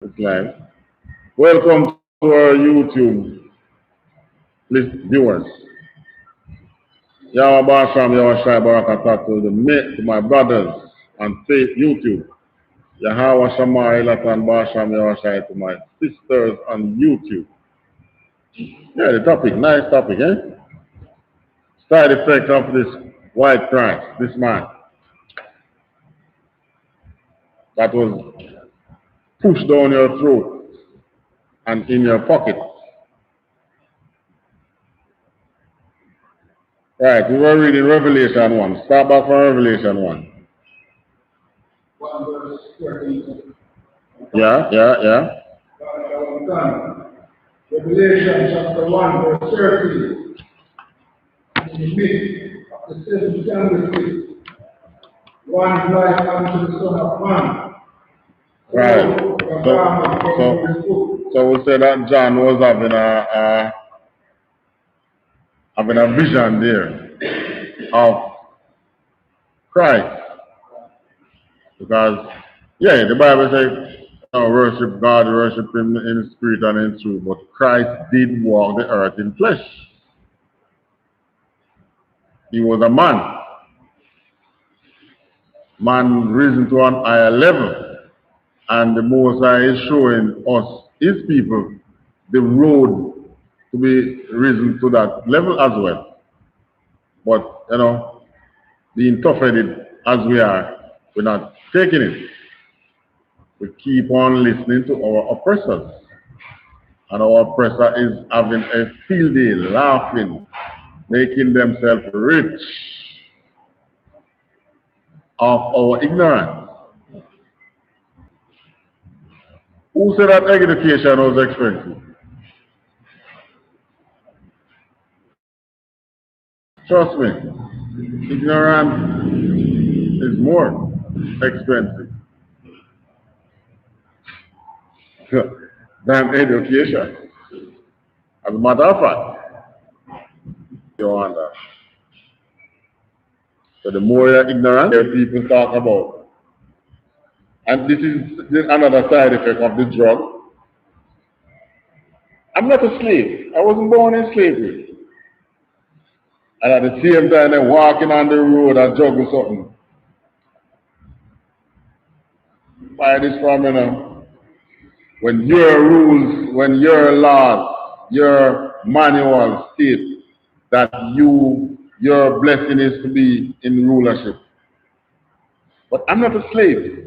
It's live. Welcome to our YouTube viewers. Yawa Basham, Yawa Shai Barakata to my brothers on faith YouTube. Yahawa Shama Ilatan Basham, Yawa Shai to my sisters on YouTube. Yeah, the topic, nice topic, eh? Side effect of this white Christ, this man that was pushed down your throat and in your pocket. Right, we were reading Revelation 1. Start back from Revelation 1. Yeah. Revelation chapter 1, verse 30. In the midst of the seven candlesticks, one is like unto the Son of Man. Right. So we say that John was having a vision there of Christ. Because, yeah, the Bible says, worship God, worship Him in spirit and in truth. But Christ did walk the earth in flesh. He was a man. Man risen to an higher level. And the Most High is showing us, His people, the road to be risen to that level as well. But, being tough-headed as we are, we're not taking it. We keep on listening to our oppressors. And our oppressor is having a field day, laughing, making themselves rich of our ignorance. Who said that education was expensive? Trust me, ignorance is more expensive than education. As a matter of fact, you wonder. So the more you're ignorant, the people talk about. And this is another side effect of the drug. I'm not a slave. I wasn't born in slavery. And at the same time, I'm walking on the road and juggle something. Buy this from when your rules, when your laws, your manual state that your blessing is to be in rulership. But I'm not a slave.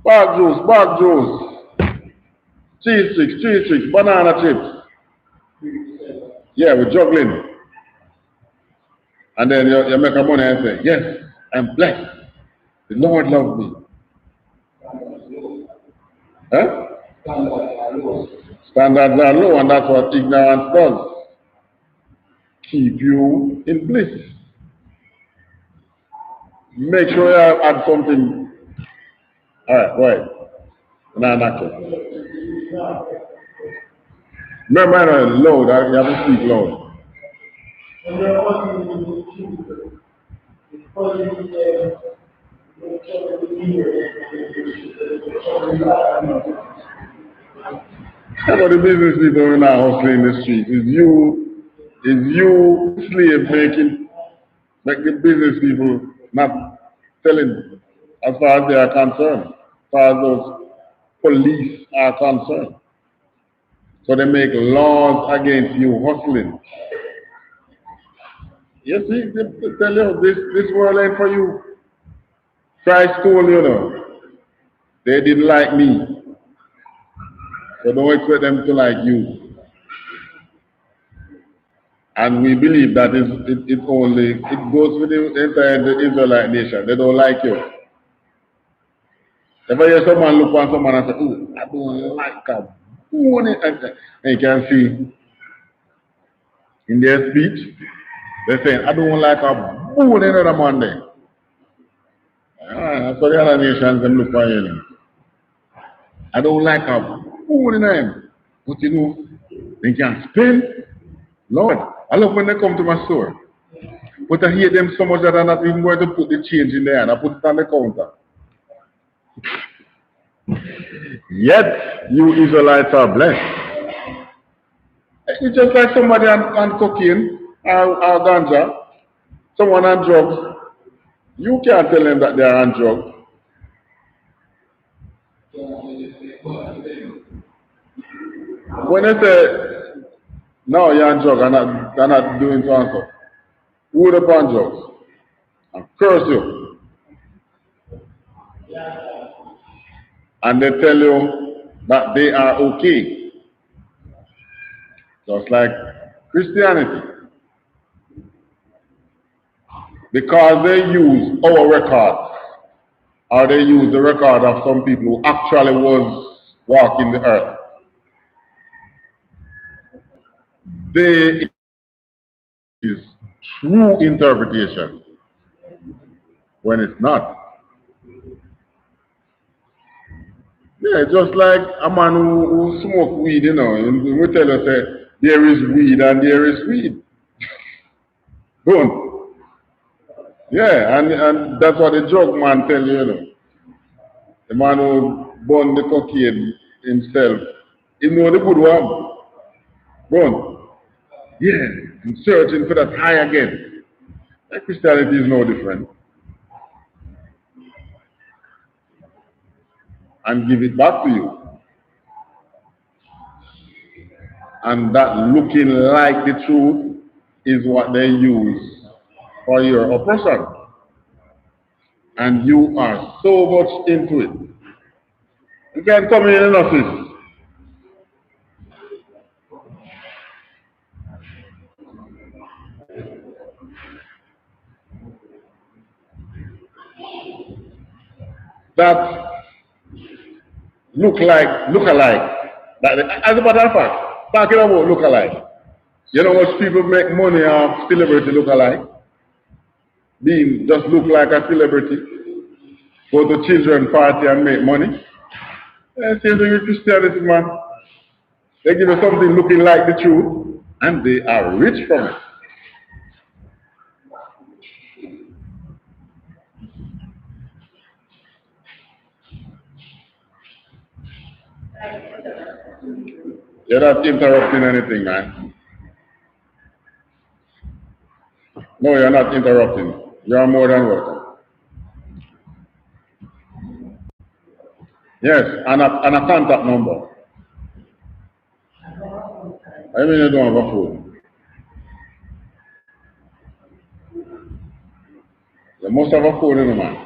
Bag juice, cheese sticks, banana chips. Yeah, we're juggling. And then you make a money and say, yes, I'm blessed. The Lord loves me. Huh? Standards are low, and that's what ignorance does. Keep you in bliss. Make sure you add something. All right, go ahead. Remember, loud. You have to speak loud. How about the business people who are now hustling in the street? Is you slave make the business people not telling as far as they are concerned, as far as those police are concerned. So they make laws against you hustling. You see, they tell you this world ain't for you. Christ told you, they didn't like me. So don't expect them to like you. And we believe that it goes with the entire Israelite nation. They don't like you. If I hear someone look on someone and say, oh, I don't like a bone, and you can see in their speech, they're saying, I don't like a bone in another Monday. So the other nations them look for you. I don't like a bone in them. But they can spend. Lord, I love when they come to my store. But I hear them so much that I'm not even going to put the change in there and I put it on the counter. Yet you Israelites are blessed. It's just like somebody on cocaine or ganja, someone on drugs. You can't tell them that they are on drugs. When they say, no, you're on drugs, they're not doing so and so. Who would upon drugs? And curse you. And they tell you that they are okay. Just like Christianity. Because they use our record, or they use the record of some people who actually was walking the earth. They is true interpretation when it's not. Yeah, just like a man who smoke weed, you know, and we tell us that there is weed and there is weed. Don't. Yeah, and that's what the drug man tell you, you know. The man who burn the cocaine himself, he know the good one. Don't. Yeah, I'm searching for that high again. Like Christianity is no different. And give it back to you. And that looking like the truth is what they use for your oppression. And you are so much into it. You can't come in an office. That look alike. As a matter of fact, talking about look alike. You know what people make money off celebrity look alike? Being just look like a celebrity, go to children party and make money. Same thing with Christianity, man. They give you something looking like the truth, and they are rich from it. You're not interrupting anything, man. No, you're not interrupting. You are more than welcome. Yes, and a contact number. I mean you don't have a phone. You must have a phone in the man.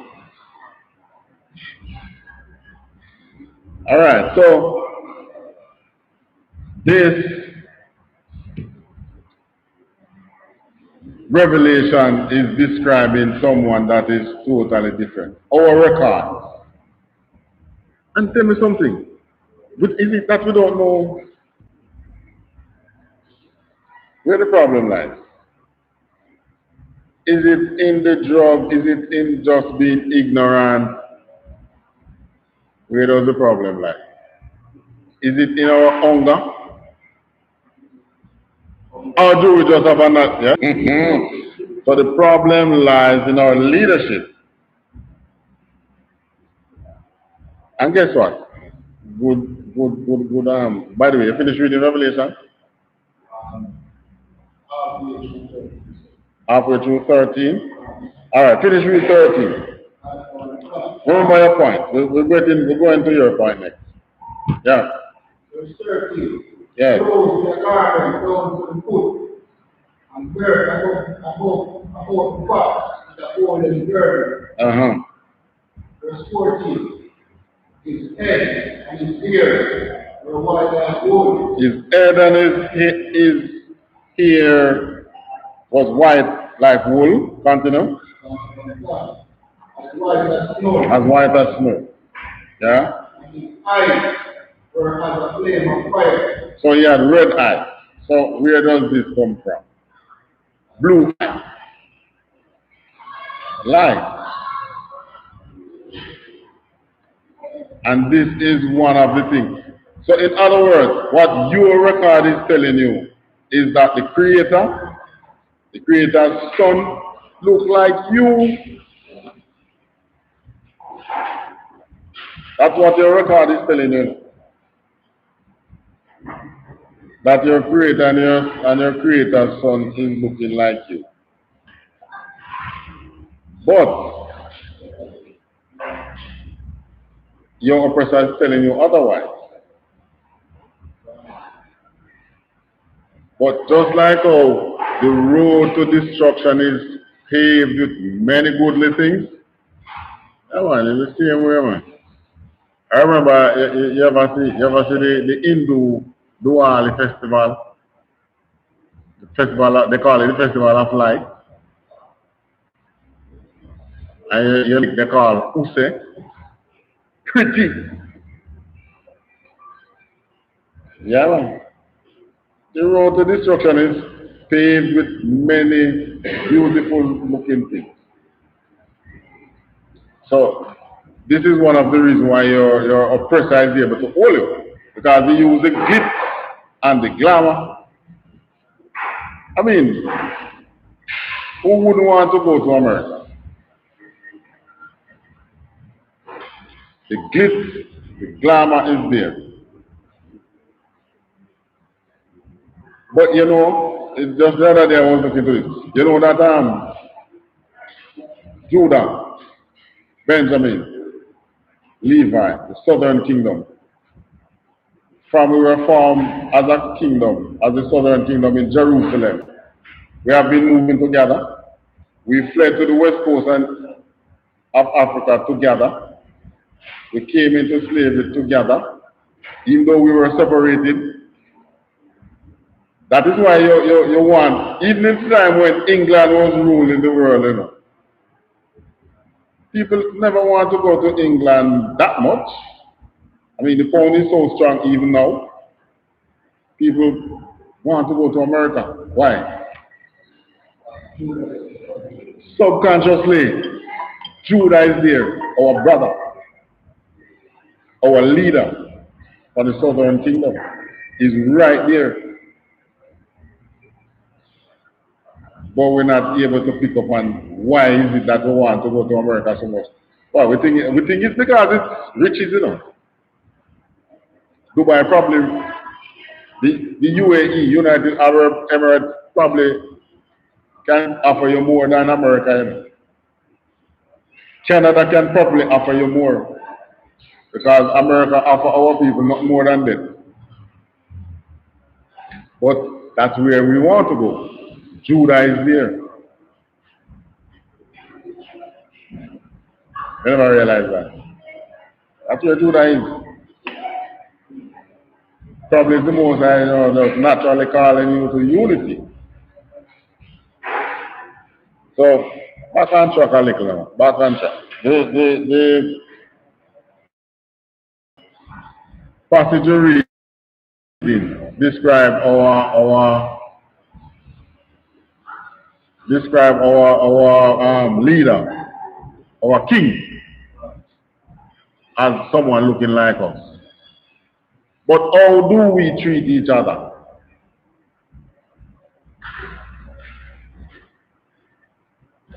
Alright, so this revelation is describing someone that is totally different. Our record. And tell me something. Is it that we don't know where the problem lies? Is it in the drug? Is it in just being ignorant? Where does the problem lie? Is it in our hunger? Or do we just have a nut? Yeah? So the problem lies in our leadership. And guess what? Good. By the way, you finished reading Revelation? Halfway through 13. Alright, finish reading 13. Remember your point. We're going to your point next. Yeah. Verse 13. Yes. Throws the garment down to the foot, and burn above the pot, the hole in the girdle. Verse 14. His head and his ears were white as wool. His head and his hair was white like wool. Continue. As white as snow. As white as snow. Yeah. And his eyes were as a flame of fire. So he had red eyes. So where does this come from? Blue eyes. Light. And this is one of the things. So in other words, what your record is telling you is that the Creator's Son, look like you. That's what your record is telling you. That your creator and your creator's son is looking like you. But your oppressor is telling you otherwise. But just like how the road to destruction is paved with many goodly things, yeah, man, in the same way, man. I remember you ever see the Hindu Diwali festival, they call it the Festival of Light, and they call Use, pretty. Yeah, man. The road to destruction is paved with many beautiful looking things. So this is one of the reasons why your oppressor is able to hold you. Because they use the glitz and the glamour. I mean, who wouldn't want to go to America? The glitz, the glamour is there. But you know, it's just the other day I was looking to this. You know that Judah, Benjamin, Levi, the southern kingdom, from we were formed as a kingdom, as the southern kingdom in Jerusalem. We have been moving together. We fled to the west coast of Africa together. We came into slavery together, even though we were separated. That is why you want, even in time when England was ruling the world, you know, people never want to go to England that much. I mean, the pound is so strong even now. People want to go to America. Why? Subconsciously, Judah is there, our brother, our leader for the southern kingdom is right there. But we're not able to pick up on why is it that we want to go to America so much. Well, we think it's because it's riches, you know. Dubai probably, the UAE, United Arab Emirates, probably can offer you more than America. You know. Canada can probably offer you more because America offer our people not more than that. But that's where we want to go. Judah is there. I never realized that. That's where Judah is. Probably the most I know, naturally calling you to unity. So back on track a little now. Back on track. The passage you reading describe our leader, our king, as someone looking like us. But how do we treat each other?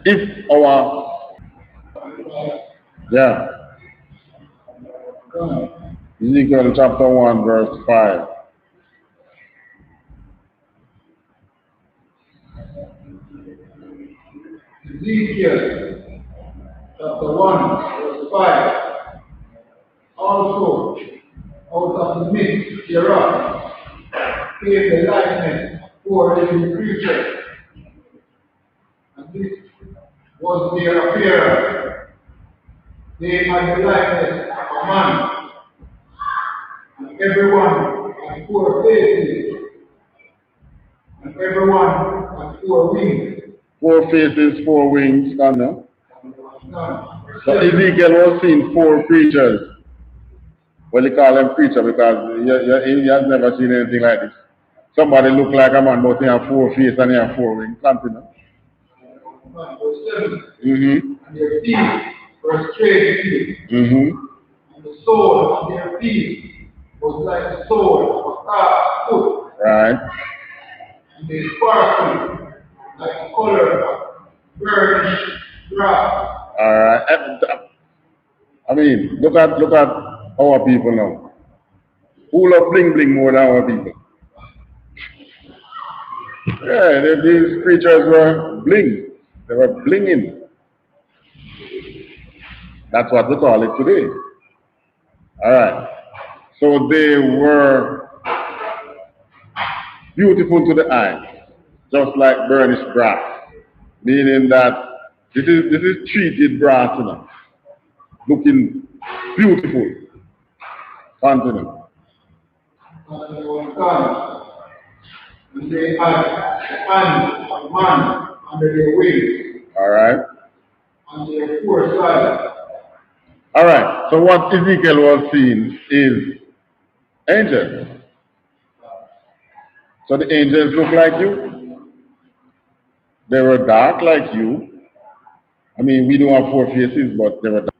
If our, yeah, Ezekiel chapter 1 verse 5. Ezekiel chapter 1, verse 5. Also, out of the midst thereof came the likeness of four living creatures, and this was their appearance. They had the likeness of a man, and everyone had four faces, and everyone had four wings. Four faces, four wings, no? So Ezekiel was seeing four creatures. Well, they call them creature because he has never seen anything like this. Somebody look like a man, but he have four faces and he have four wings. Continue. And their teeth were straight teeth. And the sole of their feet was like the sole of a calf's foot. Right. And they sparkled like the color of burnished brass. Alright. I mean, look at our people now? Who love bling bling more than our people? Yeah, these creatures were bling. They were blinging. That's what we call it today. All right. So they were beautiful to the eye, just like burnished brass, meaning that this is treated brass, you know, looking beautiful. Continue. And they were done. And they had the hand of man under their wings, All right. on their four sides. All right. So what Ezekiel was seeing is angels. So the angels look like you. They were dark like you. I mean, we don't have four faces, but they were dark.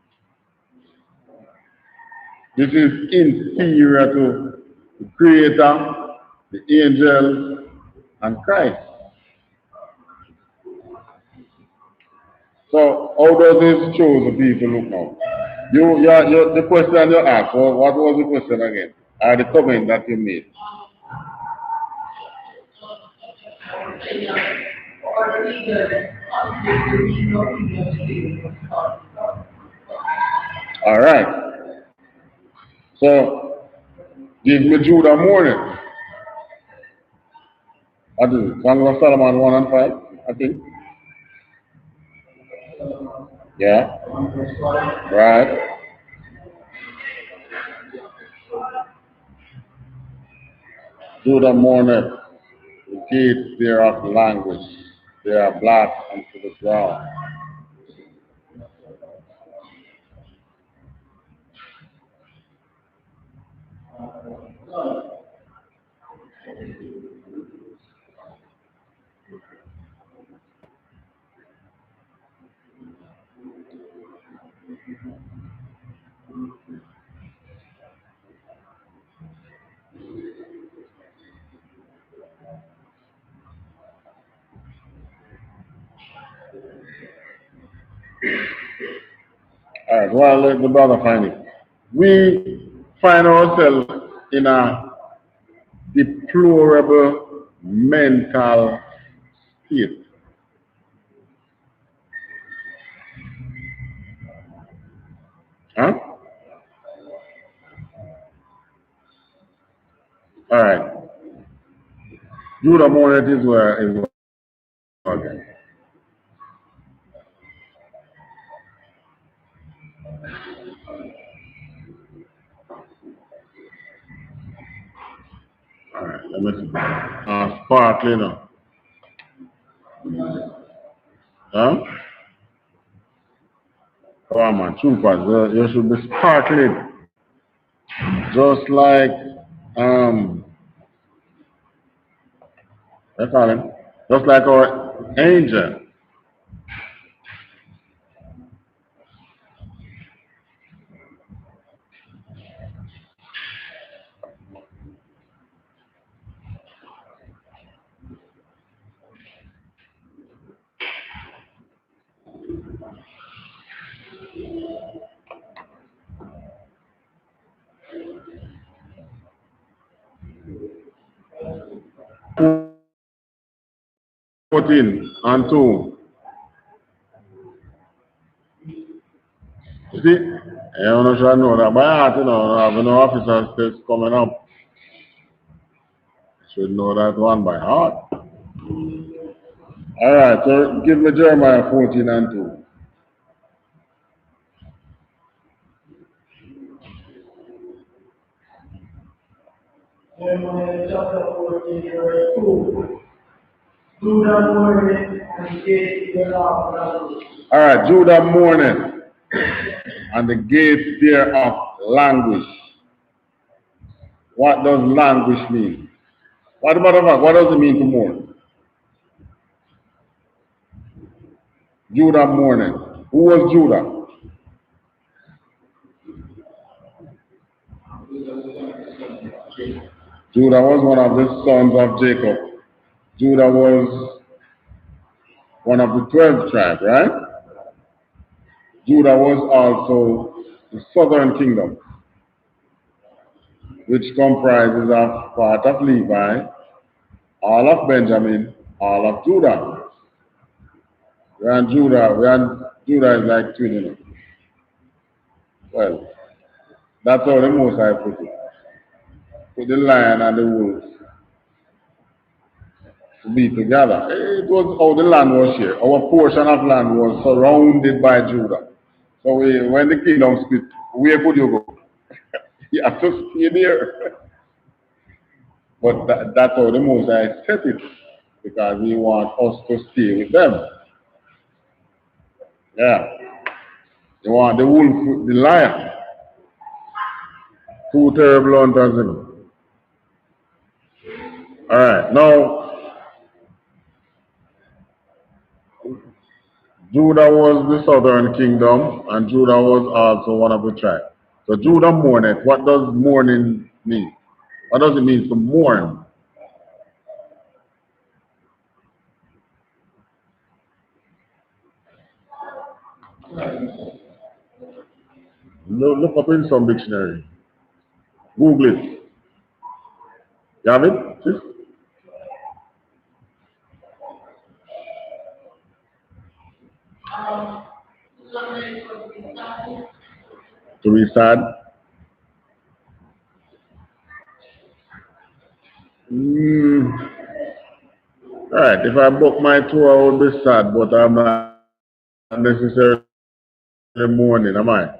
This is inferior to the Creator, the angels, and Christ. So how does this chosen people look now? The question you asked, what was the question again? The comment that you made. All right. So give me Judah morning. What is it? Song of Solomon 1 and 5, I think. Yeah. Right. Judah mourneth, the gates thereof languish. They are black unto the ground. All right, well, let the brother find it. We find ourselves in a deplorable mental state. Huh? All right. Judah mourneth is okay. All right, let me see. Sparkly now. Huh? Come on, troopers, you should be sparkling. Just like, what's call him? Just like our angel. 14 and 2. You see? You should know that by heart, having no officer test coming up. You should know that one by heart. All right, so give me Jeremiah 14 and 2. Jeremiah chapter 14, verse 2. Judah mourneth and gate thereof languish. All right, Judah mourneth, and the gates thereof languish. What does languish mean? What does it mean to mourn? Judah mourneth. Who was Judah? Judah was one of the sons of Jacob. Judah was one of the 12 tribes, right? Judah was also the southern kingdom. which comprises of part of Levi, all of Benjamin, all of Judah. Judah is like twin, you know. Well, that's how the Most High put it. Put the lion and the wolf to be together. It was how the land was shared. Our portion of land was surrounded by Judah. So when the kingdom split, where could you go? You have to stay there. But that's how the Most High set it, because He wants us to stay with them. Yeah. They want the wolf, the lion. Two terrible hunters. Alright, now Judah was the southern kingdom, and Judah was also one of the tribes. So Judah mourned. What does mourning mean? What does it mean to mourn? Look up in some dictionary. Google it. You have it? Sis? To be sad? Alright, if I book my tour, I would be sad, but I'm not necessarily mourning, am I?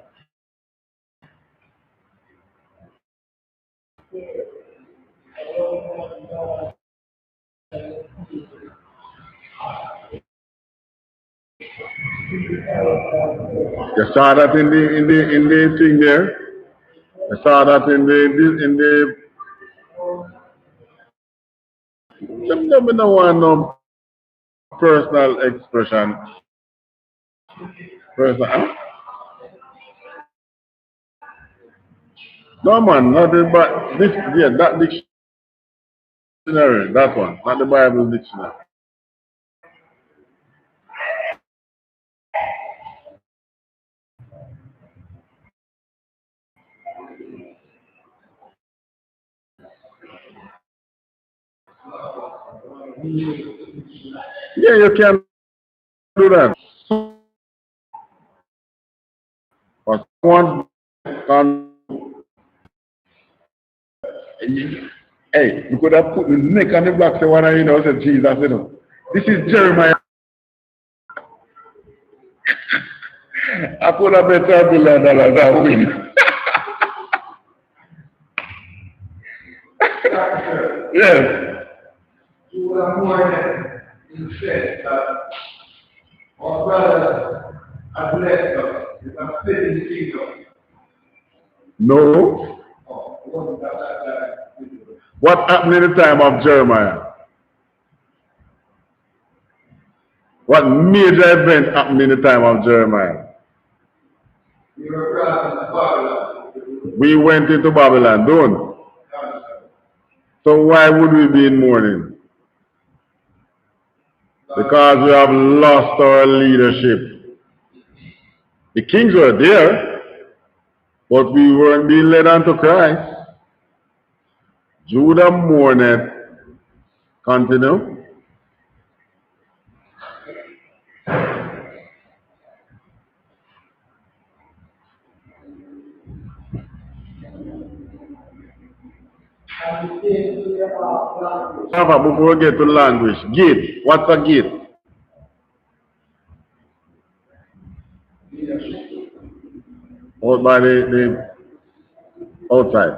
You saw that in the thing there? You saw that in the let me know one personal expression. Personal. No man, not the but this yeah, that dictionary, that one, not the Bible dictionary. Yeah, you can do that. But one can hey, you could have put the neck on the block, say what I said Jesus, you know. This is Jeremiah. I could have bet $1 billion that win. Yes. You would have more than said that our brothers are blessed us. You can fit in the kingdom. No. What happened in the time of Jeremiah? What major event happened in the time of Jeremiah? We went into Babylon, don't. So why would we be in mourning? Because we have lost our leadership. The kings were there, but we weren't being led unto Christ. Judah mourned. Continue. Before we get to language, gate. What's a gate? Out by the outside.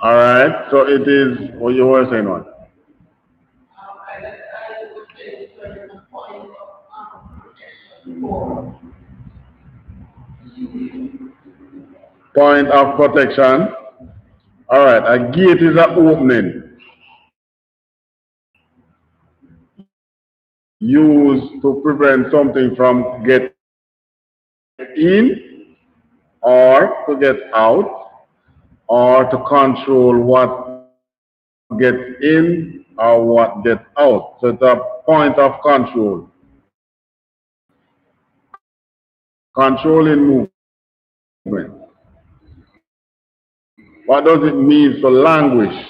Alright, so it is what you were saying on. Point of protection. Alright, a gate is an opening used to prevent something from getting in or to get out or to control what gets in or what gets out. So it's a point of control. controlling movement. What does it mean for language?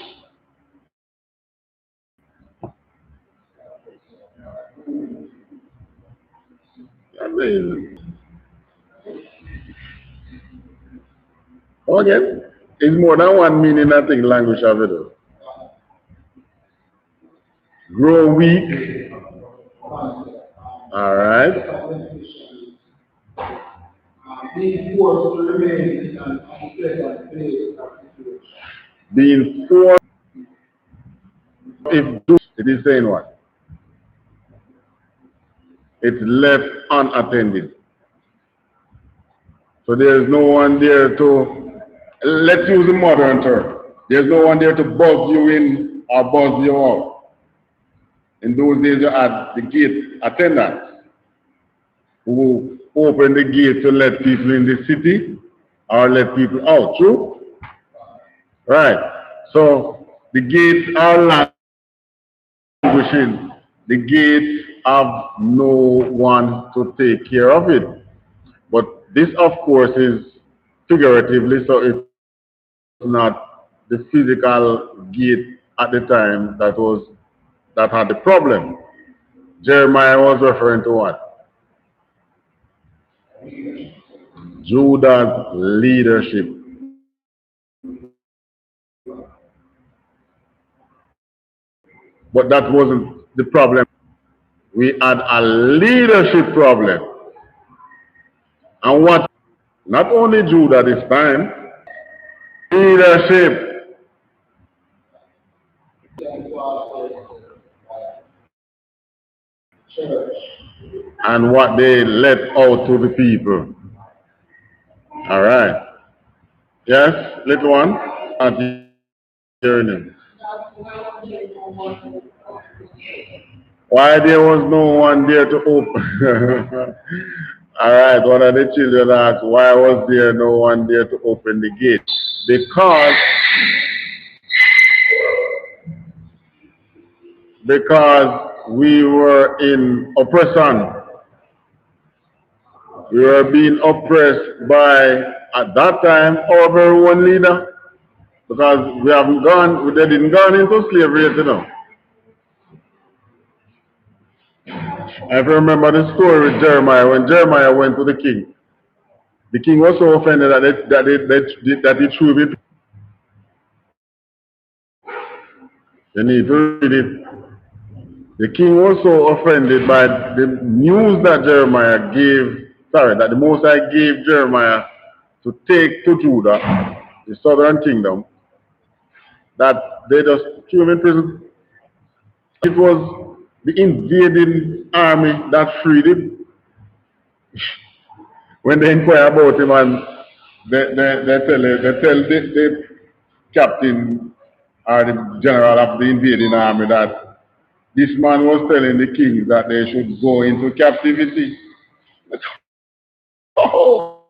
I mean, again, it's more than one meaning I think language have it. Grow weak. All right. Being forced to remain in an unpleasant place or situation. Being forced, if it is saying what? It's left unattended. So there's no one there to, let's use the modern term. There's no one there to buzz you in or buzz you out. In those days you had the gate attendants who open the gate to let people in the city or let people out, true? Right. So the gates are languishing. The gates have no one to take care of it. But this, of course, is figuratively, so it's not the physical gate at the time that had the problem. Jeremiah was referring to what? Judah's leadership. But that wasn't the problem. We had a leadership problem. And what? Not only Judah this time, leadership. And what they let out to the people. All right. Yes, little one? Not hearing him. Why there was no one there to open? All right, one of the children asked, why was there no one there to open the gate? Because we were in oppression. We were being oppressed by, at that time, our very own leader. Because they didn't go into slavery yet, you know. I remember the story with Jeremiah. When Jeremiah went to the king was so offended that he threw it. You need to read it. The king was so offended by the news that that the Most High gave Jeremiah to take to Judah, the southern kingdom, that they just threw him in prison. It was the invading army that freed him. When they inquire about him and they tell the captain or the general of the invading army that this man was telling the king that they should go into captivity. Oh,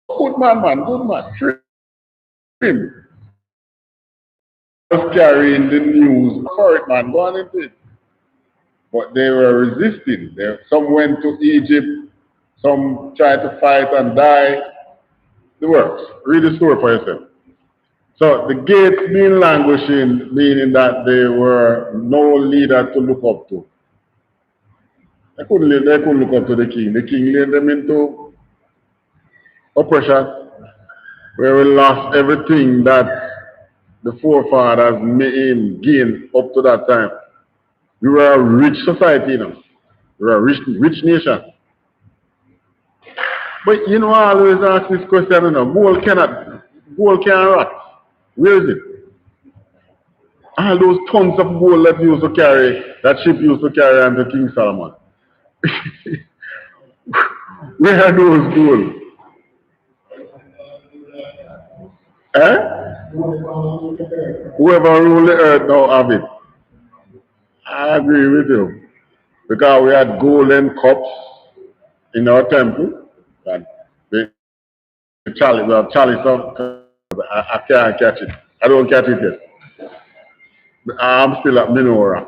good man, good man. Free him. Was carrying the news for it, man. Go on into it. But they were resisting. Some went to Egypt, some tried to fight and die. The works. Read the story for yourself. So the gates being languishing, meaning that they were no leader to look up to. They couldn't look up to the king. The king led them into oppression, where we lost everything that the forefathers gained up to that time. We were a rich society, you know. We were a rich nation. But you know, I always ask this question, you know, gold can't rot. Where is it? All those tons of gold that ship used to carry under King Solomon. Where are those gold? Eh? Whoever ruled the earth now have it. I agree with you. Because we had golden cups in our temple. And the chalice, we have chalice of, I can't catch it. I don't catch it yet. I'm still at menorah.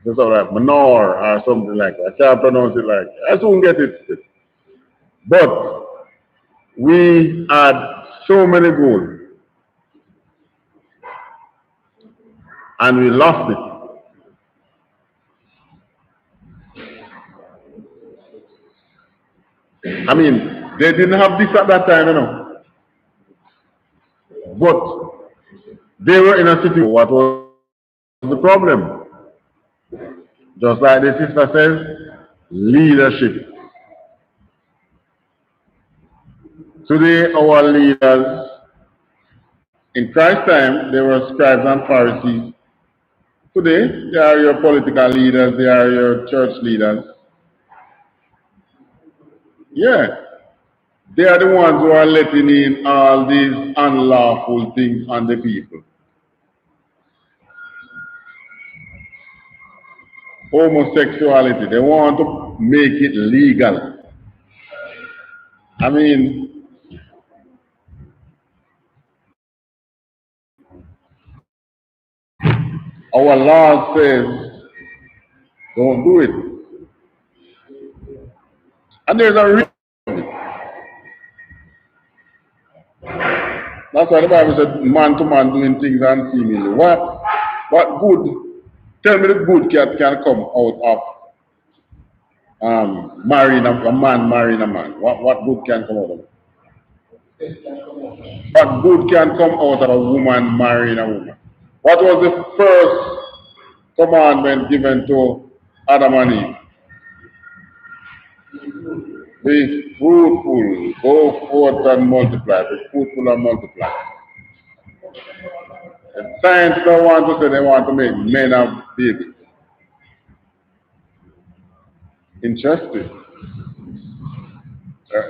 It's all right, menorah or something like that. I can't pronounce it like that. I soon get it. But we had so many goals and we lost it. I mean, they didn't have this at that time, you know. But they were in a situation. What was the problem? Just like the sister says, leadership. Today, our leaders, in Christ's time, they were scribes and Pharisees. Today, they are your political leaders, they are your church leaders. Yeah, they are the ones who are letting in all these unlawful things on the people. Homosexuality, they want to make it legal. I mean, our law says don't do it. And there's a reason. That's why the Bible said man to man doing things unseemly. What good? Tell me the good can come out of marrying a man marrying a man. What good can come out of it? What good can come out of a woman marrying a woman? What was the first commandment given to Adam and Eve? Be fruitful, go forth and multiply. Be fruitful and multiply. And science don't want to say they want to make men have babies. Interesting.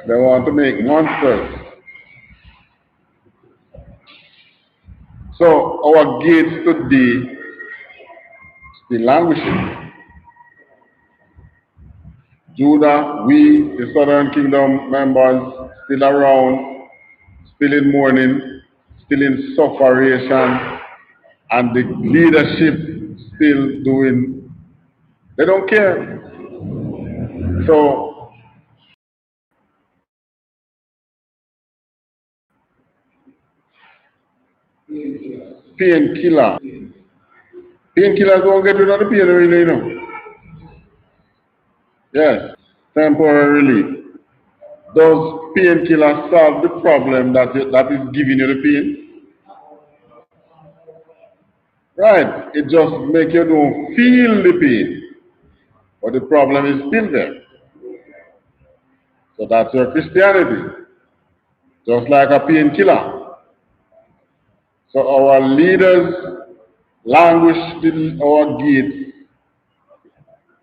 They want to make monsters. So our gates today still languishing. Judah, we, the Southern Kingdom members, still around, still in mourning, still in sufferation, and the leadership still doing, they don't care. So, painkiller. Painkillers don't get rid of the pain, really, you know. Yes, temporary relief. Does painkiller solve the problem that is giving you the pain? Right. It just makes you don't feel the pain. But the problem is still there. So that's your Christianity. Just like a painkiller. So our leaders languish in our gates,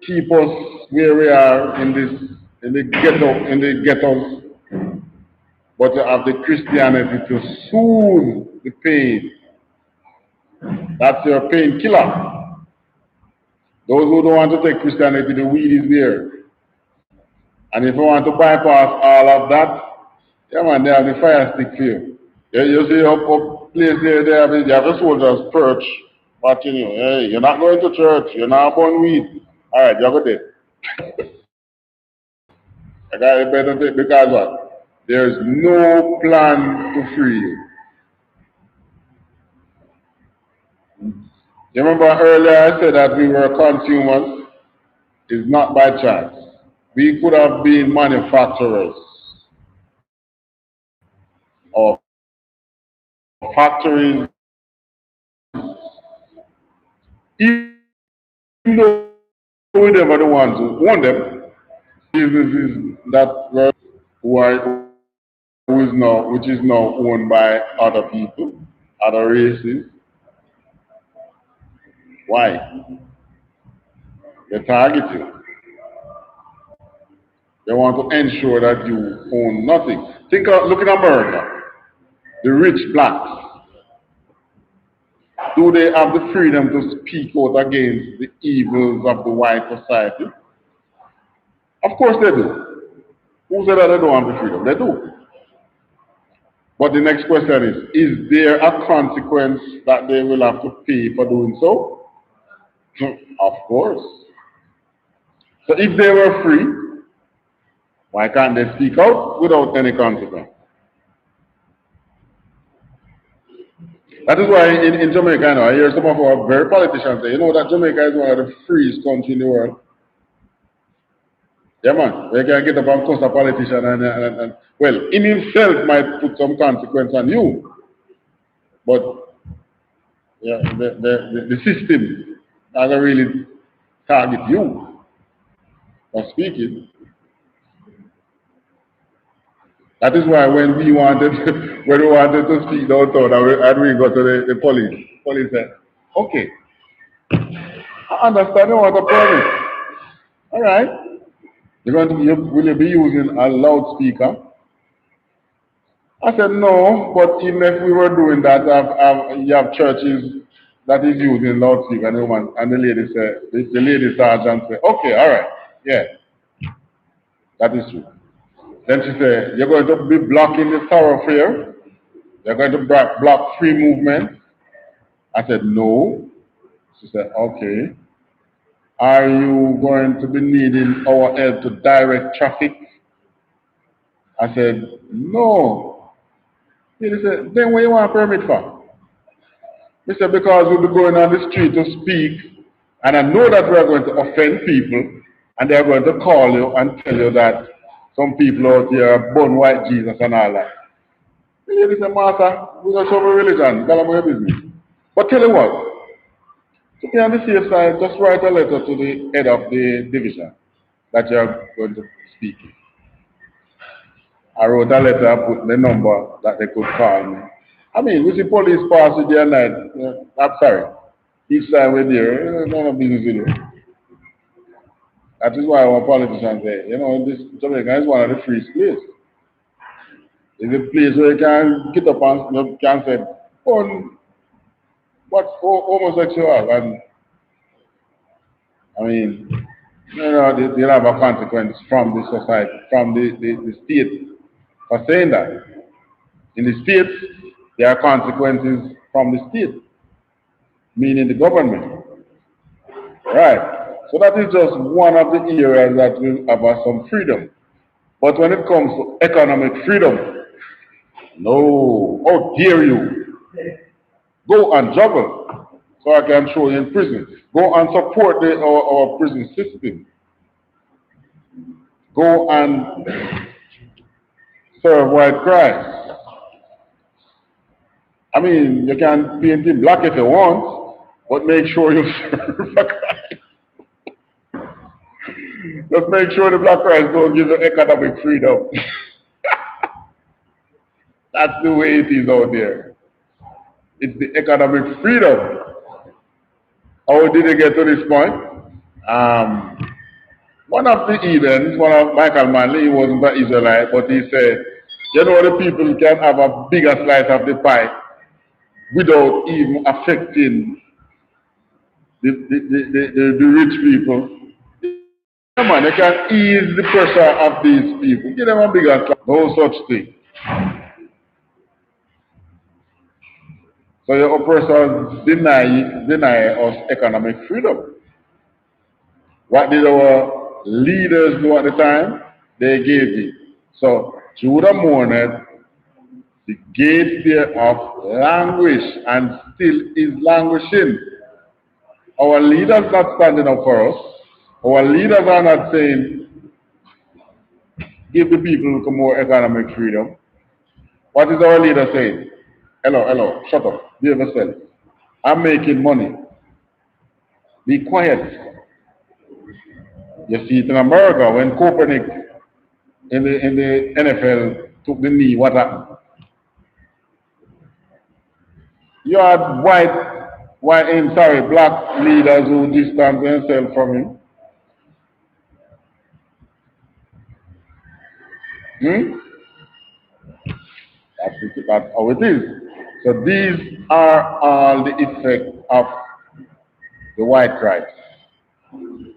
keep us where we are in the ghettos, but to have the Christianity to soothe the pain. That's your painkiller. Those who don't want to take Christianity, the weed is there. And if you want to bypass all of that, yeah man, they have the fire stick for you. You see up place there, they have the soldiers perch watching you. Hey, you're not going to church, you're not born weed. Alright, you're good there. I got a better thing because what? There's no plan to free you. You remember earlier I said that we were consumers? It's not by chance. We could have been manufacturers of factories, even though we never the ones who own them. Businesses that were which is now owned by other people, other races. Why? They target you. They want to ensure that you own nothing. Look in America. The rich blacks. Do they have the freedom to speak out against the evils of the white society? Of course they do. Who said that they don't have the freedom? They do. But the next question is there a consequence that they will have to pay for doing so? Of course. So if they were free, Why can't they speak out without any consequence? That is why in Jamaica, you know, I hear some of our very politicians say, you know, that Jamaica is one of the freest countries in the world. Yeah, man. They can get up and cuss a politician and well, in himself might put some consequence on you. But yeah, the system doesn't really target you for speaking. That is why when we wanted to speak downtown and we got to the police said, okay, I understand you want a permit. All right. Will you be using a loudspeaker? I said, no, but even if we were doing that, you have churches that is using loudspeaker, and the lady said, the lady sergeant said, okay, all right, yeah, that is true. Then she said, you're going to be blocking the thoroughfare, you're going to block free movement. I said, no. She said, okay. Are you going to be needing our help to direct traffic? I said, no. She said, then what you want a permit for? He said, because we'll be going on the street to speak, and I know that we are going to offend people, and they are going to call you and tell you that some people out here are born white Jesus and all that. The lady said, Martha, we're going to show my religion, tell them your business. But tell you what, to be on the safe side, just write a letter to the head of the division that you are going to speak in. I wrote a letter, put the number that they could call me. I mean, we see police pass the day and night. I'm sorry. Each time we're there, none of business with it. That is why our politicians say, you know, this Jamaica is one of the freest places. It's a place where you can get up and you can say, oh, what's homosexual? And I mean, you know, they'll have a consequence from the society, from the state for saying that. In the states, there are consequences from the state, meaning the government. Right. So that is just one of the areas that will have some freedom. But when it comes to economic freedom, no, how dare you? Go and juggle so I can throw you in prison. Go and support our prison system. Go and serve white Christ. I mean, you can paint him black if you want, but make sure you serve Christ. Just make sure the black Christ don't give you economic freedom. That's the way it is out there. It's the economic freedom. How did they get to this point? One of the Edens, one of Michael Manley, he wasn't an Israelite, but he said, you know, the people can have a bigger slice of the pie without even affecting the rich people. Come on, they can ease the pressure of these people. Give them a bigger slice. No such thing. So your oppressors deny us economic freedom. What did our leaders do at the time? They gave it. So Judah mourned the gate thereof languish and still is languishing. Our leaders not standing up for us. Our leaders are not saying, give the people more economic freedom. What is our leader saying? Hello, shut up, behave yourself. I'm making money. Be quiet. You see it in America when Kaepernick in the NFL took the knee, what happened? You had black leaders who distanced themselves from him. That's how it is. So these are all the effects of the white Christ.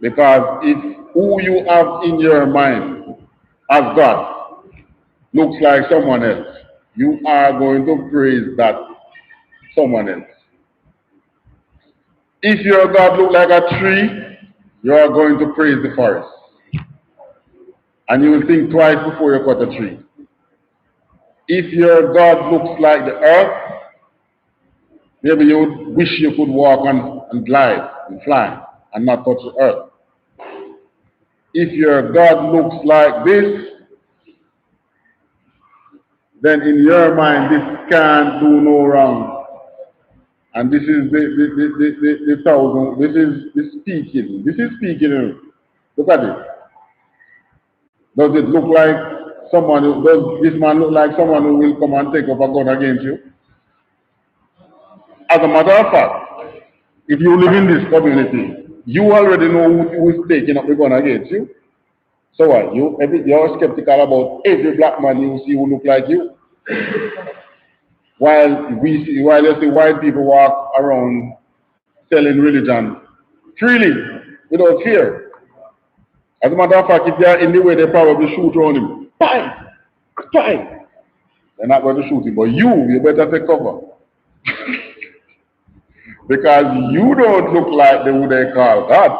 Because if who you have in your mind as God looks like someone else, you are going to praise that someone else. If your God looks like a tree, you are going to praise the forest. and you will think twice before you cut a tree. If your God looks like the earth, maybe you would wish you could walk and glide and fly and not touch the earth. If your God looks like this, then in your mind this can't do no wrong. And this is the thousand, this is the speaking. This is speaking. Look at it. Does it look like someone, does this man look like someone who will come and take up a gun against you? As a matter of fact, if you live in this community, you already know who is taking up the gun against you. So what? You're skeptical about every black man you see who look like you. While you see white people walk around selling religion freely, without fear. As a matter of fact, if they are in the way, they probably shoot around him. Fine! Fine! They're not going to shoot him, but you better take cover. Because you don't look like the who they call God.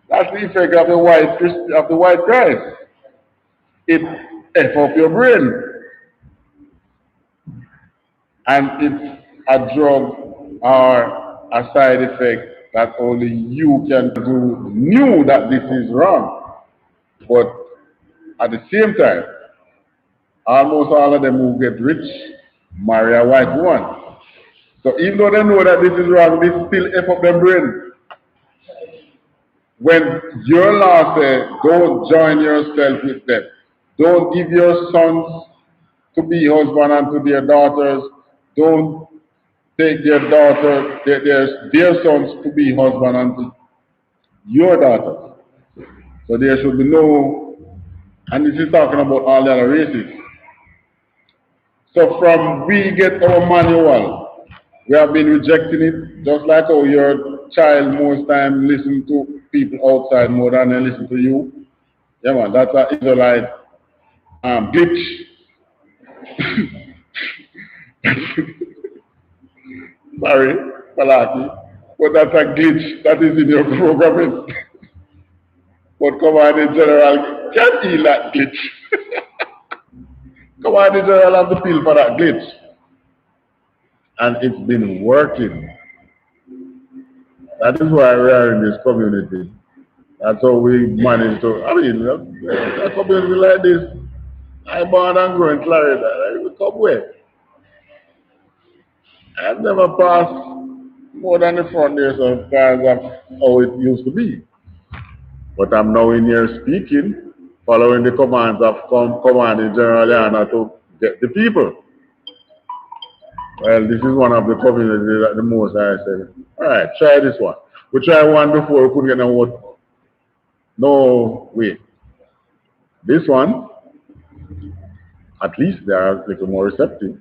That's the effect of the white Christ. It F up your brain. And it's a drug or a side effect that only you can do, knew that this is wrong. But at the same time, almost all of them who get rich marry a white woman. So even though they know that this is wrong, they still F up their brain. When your law says, don't join yourself with them, don't give your sons to be husband unto their daughters, don't take their daughter, their sons to be husband unto your daughters. So there should be no, and this is talking about all the other races. So from we get our manual, we have been rejecting it, just like how your child most time listen to people outside more than they listen to you. Yeah man, that's an Israelite glitch. Sorry, Palaki, but that's a glitch that is in your programming. But Command in General can't heal that glitch. Command in General has to feel for that glitch. And it's been working. That is why we are in this community. That's how we manage to, I mean, a community like this, I born and grow in Florida. I will come where? I've never passed more than the front there, so because of how it used to be. But I'm now in here speaking, following the commands of Command in General YAHANNA to get the people. Well, this is one of the communities that the most I said, all right, try this one. We tried one before, we couldn't get no vote. No way. This one, at least they are a little more receptive.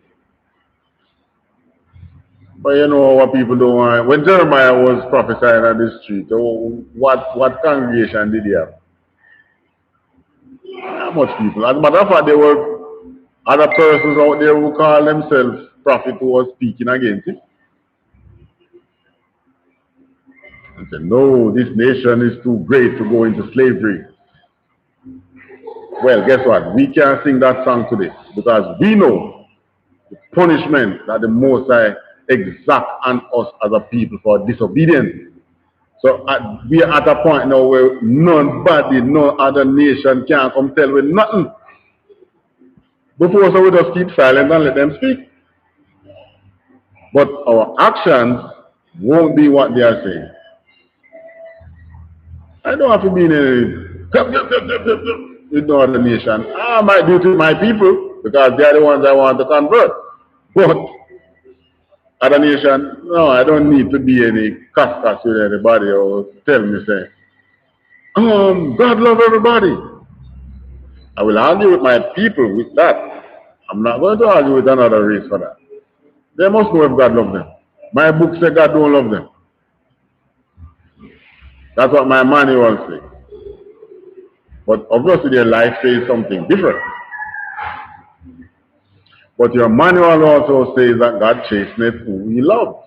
But you know what people don't want. When Jeremiah was prophesying on the street, what congregation did he have? Not much people. As a matter of fact, there were other persons out there who call themselves prophet who was speaking against it. And said, no, this nation is too great to go into slavery. Well, guess what? We can't sing that song today because we know the punishment that the Most High exact on us as a people for disobedience. So we are at a point now where nobody, no other nation can come tell with nothing. Before, so we just keep silent and let them speak. But our actions won't be what they are saying. I don't have to be in with no other nation. I might do to my people because they are the ones I want to convert. But other nation, no, I don't need to be any cascas with anybody or tell me say, God love everybody. I will argue with my people with that. I'm not going to argue with another race for that. They must know if God loves them. My book says God don't love them. That's what my manual says. But obviously their life says something different. But your manual also says that God chasteneth who he loves.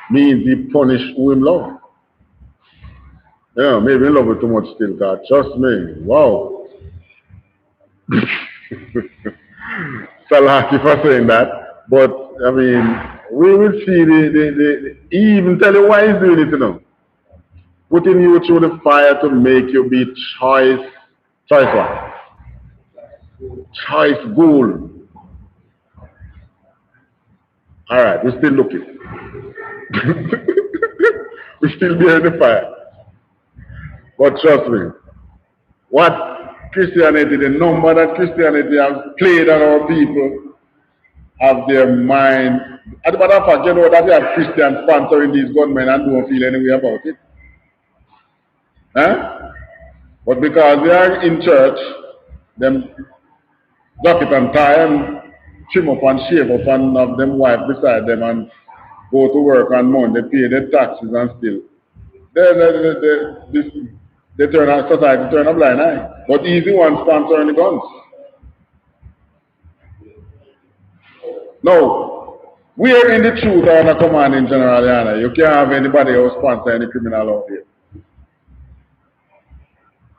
Means he punished who he loves. Yeah, maybe in love with too much still, God. Trust me. Wow. Salaki for saying that. But, I mean, we will see he even tell you why he's doing it, you know. Putting you through the fire to make you be choice what? Choice gold. Alright, we're still looking. We're still behind the fire. But trust me, what Christianity, the number that Christianity has played on our people have their mind. As a matter of fact, you know that you have Christians sponsoring these gunmen and don't feel any way about it. Huh? But because they are in church, them jacket and tie and trim up and shave up and have them wife beside them and go to work on Monday, pay their taxes and still. They turn a society turn a blind eye. But easy one sponsoring the guns. No. Where in the truth or the command in General Yana, you can't have anybody else sponsor any criminal out there.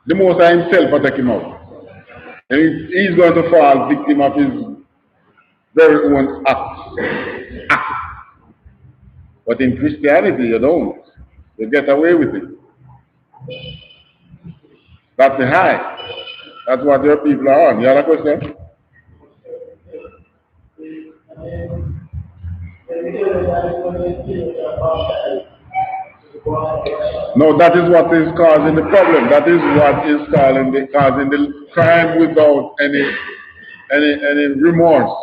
The Most High himself will take him out. And he's going to fall victim of his very own acts. But in Christianity, you don't. You get away with it. That's the high. That's what your people are on. You have a question? No, that is what is causing the problem. That is what is causing the crime without any remorse.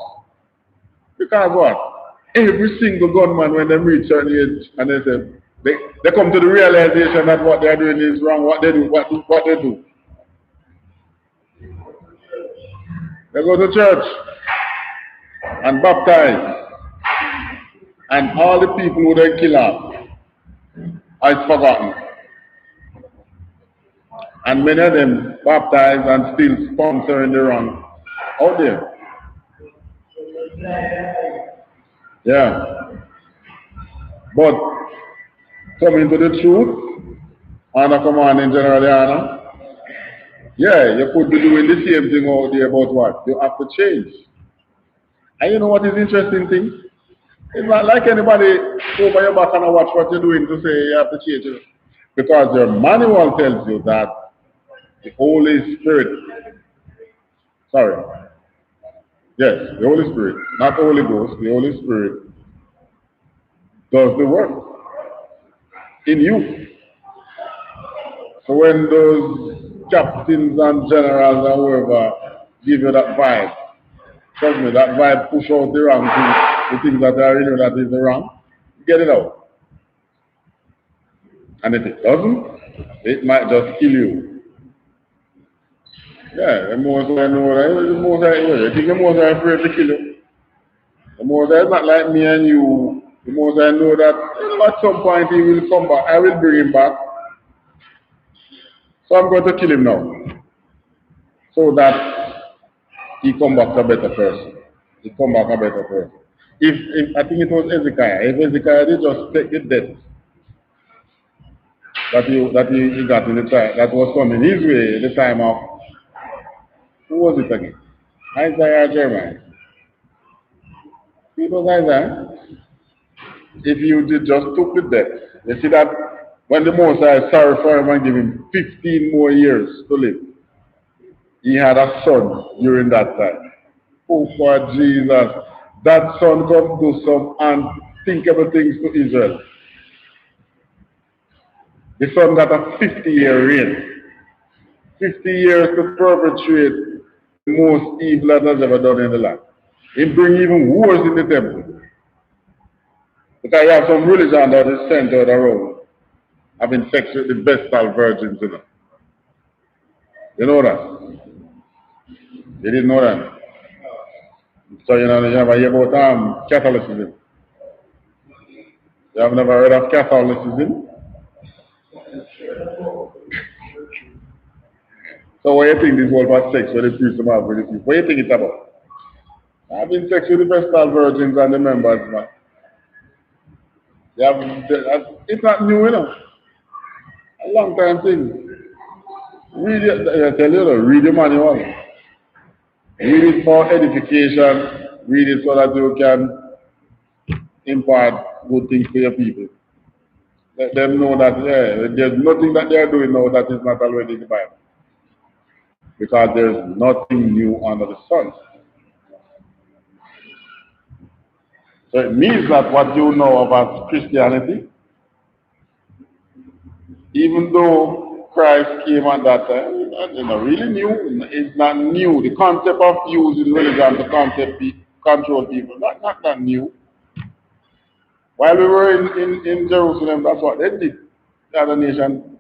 Because what? Every single gunman, when they reach an age and they say, they come to the realization that what they're doing is wrong, what they do. They go to church and baptize, and all the people who they kill off are forgotten. And many of them baptized and still sponsoring the wrong out there. Yeah. But coming to the truth, and a command in General Yana, yeah, you could be doing the same thing out there, but what? You have to change. And you know what is interesting thing? It's not like anybody over your back and watch what you're doing to say you have to change it. Because your manual tells you that the Holy Spirit, yes, the Holy Spirit, not the Holy Ghost, the Holy Spirit does the work in you. So when those captains and generals and whoever give you that vibe, trust me, that vibe push out the wrong things, the things that are in you that is the wrong, get it out. And if it doesn't, it might just kill you. Yeah, the most I know that the most I think the most I afraid to kill you. The most I is not like me and you. The most I know that at some point he will come back. I will bring him back. So I'm going to kill him now. So that he come back a better person. He come back a better person. If I think it was Ezekiel. If Ezekiel did just take the death that he got in the time that was coming his way at the time of who was it again? Isaiah or Jeremiah? It was Isaiah. If you did just took the death, you see that when the Most High sorry for him and give him 15 more years to live, he had a son during that time. Oh, for Jesus. That son come do some unthinkable things to Israel. The son got a 50-year reign. 50 years to perpetrate the most evil that has ever done in the land. He bring even wars in the temple. Because you have some religion that is centered around having sex with the Vestal virgins, you know. You know that? You didn't know that? So you never hear about Catholicism. You have never heard of Catholicism? So what do you think this whole about sex with the priests have with the people? What do you think it's about? Having sex with the Vestal virgins and the members, man. It's not new, you know. A long time thing. Read it, I tell you, read the manual. Read it for edification. Read it so that you can impart good things to your people. Let them know that there's nothing that they are doing now that is not already in the Bible. Because there's nothing new under the sun. So it means that what you know about Christianity, even though Christ came at that time, really new. It's not new. The concept of using religion to control people, not that new. While we were in Jerusalem, that's what they did. The other nation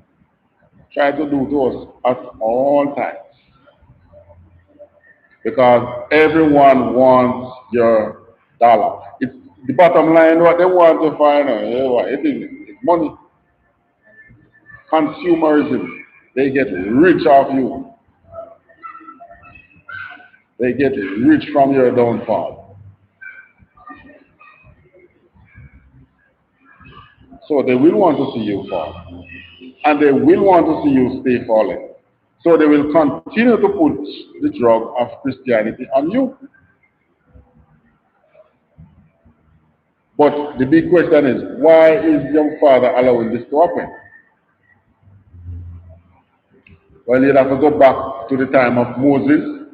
tried to do to us at all times. Because everyone wants your dollar. It's the bottom line, what they want to find out. It's money. Consumerism. They get rich off you. They get rich from your downfall. So they will want to see you fall. And they will want to see you stay falling. So they will continue to put the drug of Christianity on you. But the big question is, why is your father allowing this to happen? Well, you'd have to go back to the time of Moses,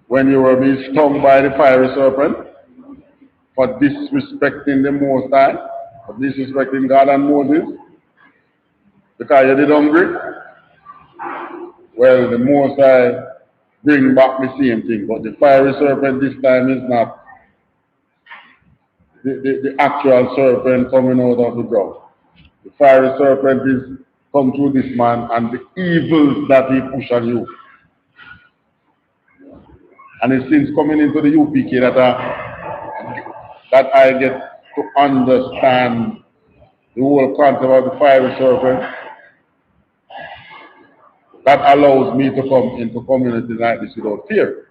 when you were being stung by the fiery serpent for disrespecting the Most High, for disrespecting God and Moses, because you did hungry. Well, the Most High bring back the same thing, but the fiery serpent this time is not the actual serpent coming out of the ground. The fiery serpent is come through this man and the evils that he push on you. And it's since coming into the UPK that I get to understand the whole concept of the fiery serpent that allows me to come into communities like this without fear.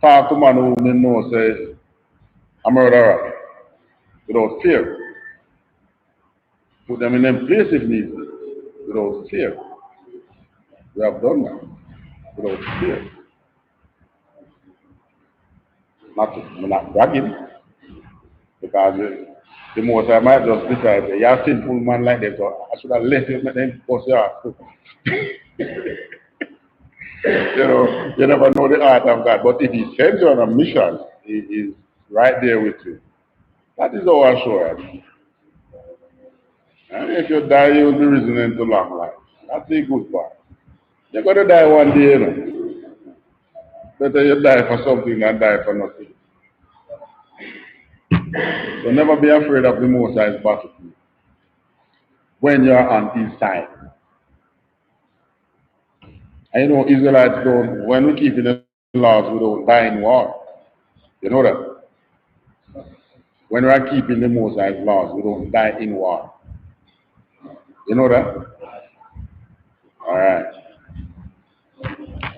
Talk to man who may know say a murderer without fear. Put them in them place if needed without fear. We have done that without fear. I'm not bragging, because the most I might just decide, you're a sinful man like that, so I should have left you and then bust your ass. You never know the art of God. But if he sends you on a mission, he is right there with you. That is our assurance. And if you die, you'll be risen into long life. That's the good part. You're going to die one day, you know. Better you die for something than die for nothing. So never be afraid of the Most High's battlefield when you're on his side. And you know, Israelites don't, when we keep in the laws, we don't die in war. You know that? When we are keeping the Most High's laws, we don't die in war. You know that? Alright.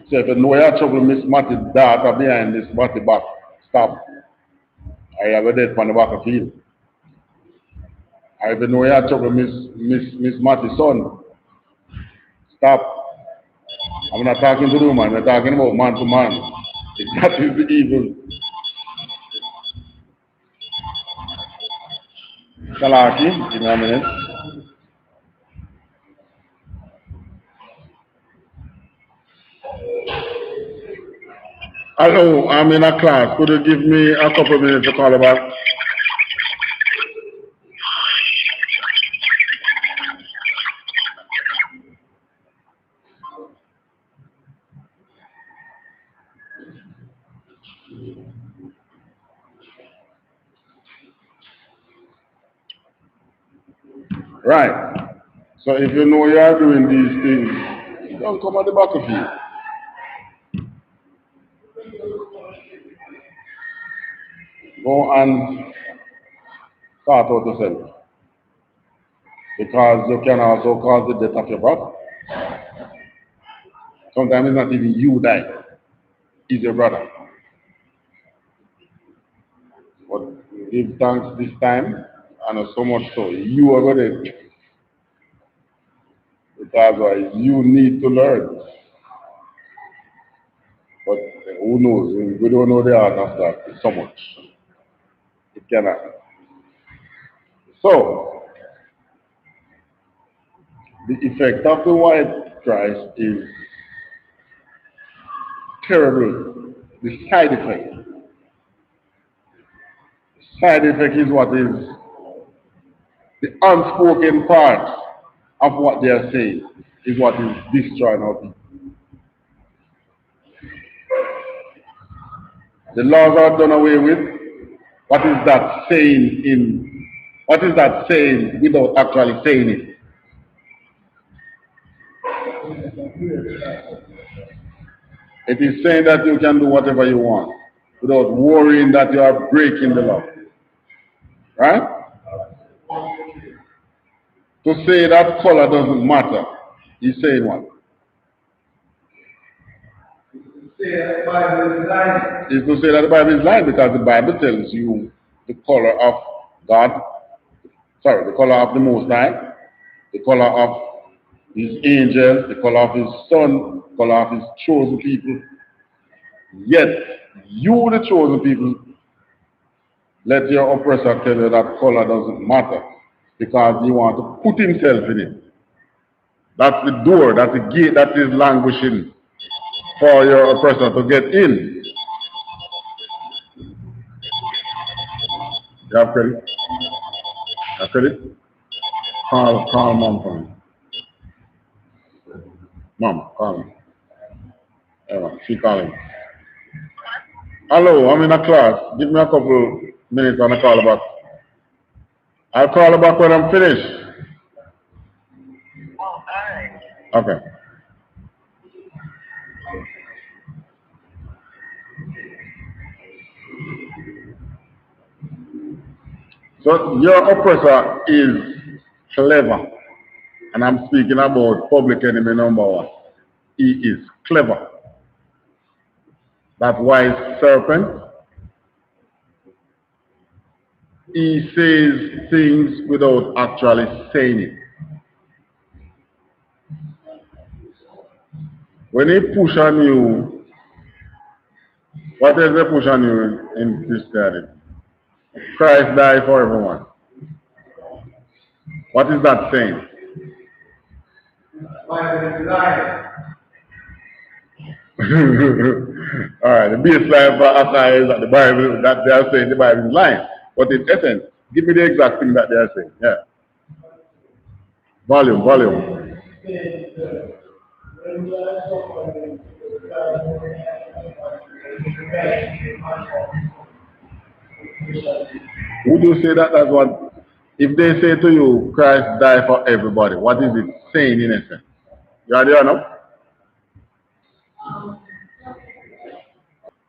So if you know you have trouble Miss Matty data behind this Matty back, stop. I have a dead on the back of field. If you know you have trouble Miss Matty's son, stop. I'm not talking to the woman, I'm talking about man to man. That is the evil. Salaki, give me a minute. Hello, I'm in a class. Could you give me a couple of minutes to call you back? Right. So if you know you are doing these things, don't come at the back of you. Go and start out yourself. Because you can also cause the death of your brother. Sometimes it's not even you die, it's your brother. But give thanks this time, and so much so. You are going to, because you need to learn. But who knows? We don't know the art of that. It's so much. It cannot. So, the effect of the white Christ is terrible. The side effect. The side effect is what is the unspoken part of what they are saying, is what is destroying our people. The laws are done away with. What is that saying what is that saying without actually saying it? It is saying that you can do whatever you want without worrying that you are breaking the law. Right? To say that color doesn't matter, he's saying what? Is to say that the Bible is lying, because the Bible tells you the color of God, the color of the Most High, the color of his angels, the color of his son, the color of his chosen people. Yet, you, the chosen people, let your oppressor tell you that color doesn't matter, because he wants to put himself in it. That's the door, that's the gate that is languishing for your oppressor to get in. You have credit? Have credit? Call mom for me. Mom, call me. She calling. Hello, I'm in a class. Give me a couple minutes and I'll call back. I'll call back when I'm finished. Oh, all right. Okay. So your oppressor is clever. And I'm speaking about public enemy number one. He is clever. That wise serpent, he says things without actually saying it. When he push on you, what does he push on you in Christianity? Christ died for everyone. What is that saying? All right, the baseline for Asai is that the Bible, that they are saying the Bible is lying. But in essence, give me the exact thing that they are saying. Yeah. Volume. Would you say that that's what, if they say to you, Christ died for everybody, what is it saying in essence? You are there now?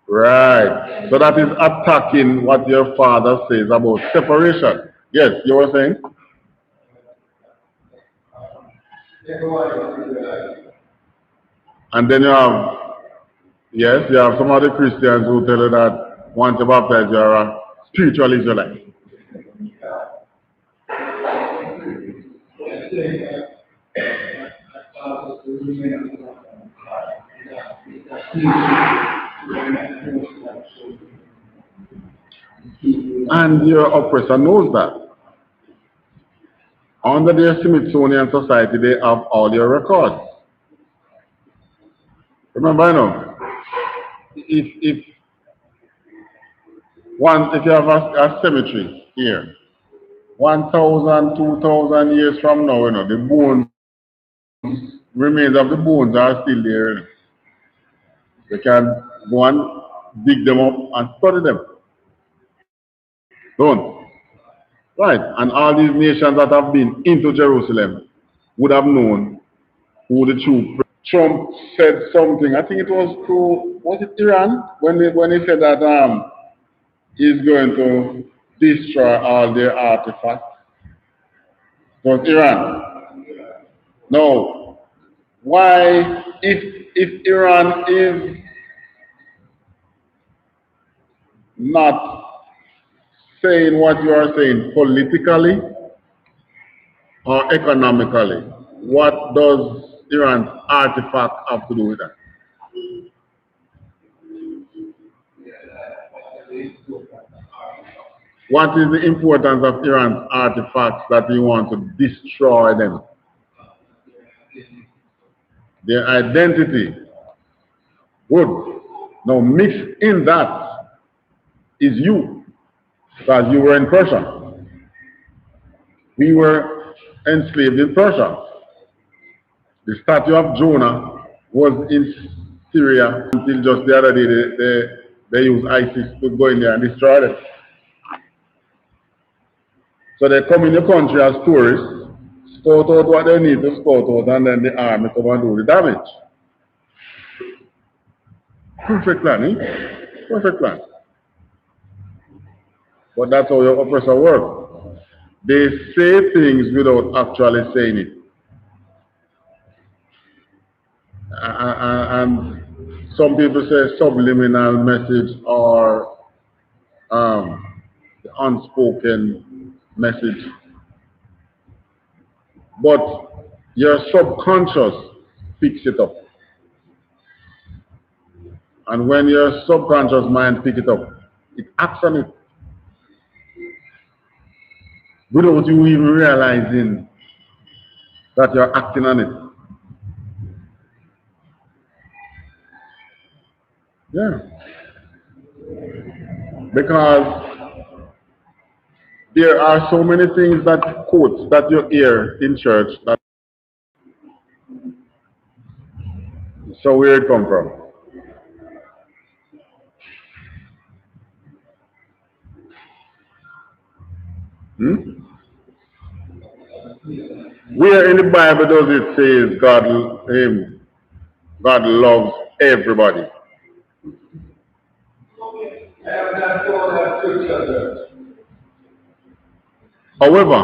Right. So that is attacking what your father says about separation. Yes, you were saying? And then you have, yes, you have some other Christians who tell you that once you're baptized, you're a spiritual Israelite. And your oppressor knows that. Under their Smithsonian Society, they have all your records. Remember, you know, if you have a cemetery here, 1,000, 2,000 years from now, you know, the bones, remains of the bones are still there. You know. They can go and dig them up and study them. Don't. Right. And all these nations that have been into Jerusalem would have known who the true. Trump said something, I think it was it Iran? When he said that he's going to destroy all their artifacts. It was Iran. No. Why, if Iran is not saying what you are saying politically or economically? What does Iran's artifact have to do with that? What is the importance of Iran's artifacts that you want to destroy them? Their identity. Good. Now mixed in that is you, because you were in Persia. We were enslaved in Persia. The statue of Jonah was in Syria until just the other day they used ISIS to go in there and destroy it. So they come in the country as tourists, scout out what they need to scout out, and then the army come and do the damage. Perfect plan, eh? Perfect plan. But that's how your oppressor works. They say things without actually saying it. And some people say subliminal message or the unspoken message. But your subconscious picks it up. And when your subconscious mind picks it up, it acts on it. Without you even realizing that you're acting on it. Yeah. Because there are so many things that quotes that you hear in church that so where it come from. Where in the Bible does it say God loves everybody? However,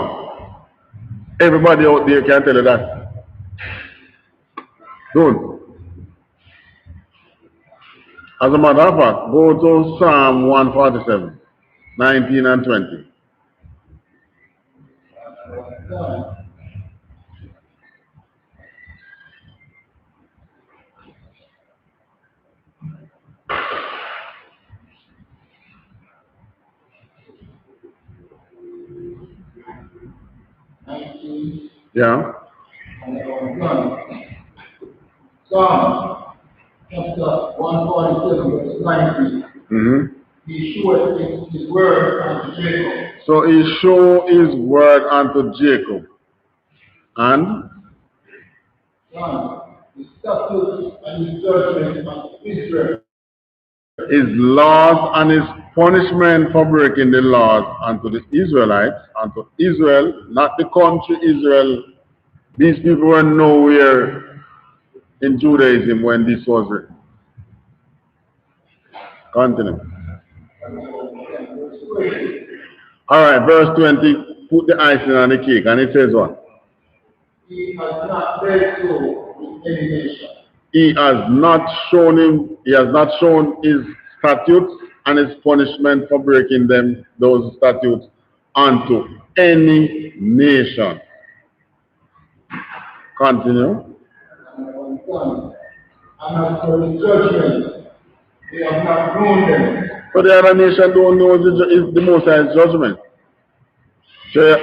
everybody out there can tell you that. Don't. As a matter of fact, go to Psalm 147, 19 and 20. Yeah. Psalm chapter 147, verse 19. He showed his word unto Jacob. So he showed his word unto Jacob. And? His statutes and his judgments unto Israel. His laws and his punishment for breaking the laws unto the Israelites, unto Israel, not the country Israel. These people were nowhere in Judaism when this was written. Continue. Alright, verse 20, put the icing on the cake, and it says what? He has not dealt so with any nation. He has not shown his statutes and his punishment for breaking them, those statutes, unto any nation. Continue. And as for his judgment, they have not known them. But the other nation don't know the Most High's judgment. So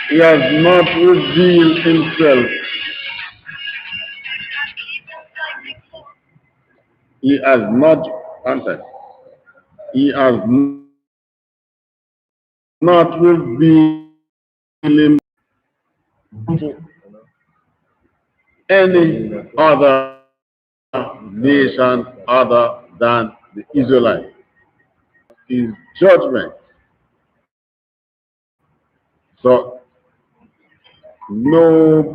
he has not revealed himself. He has not, he has not revealed him to any other nation other than the Israelites. His judgment. So nobody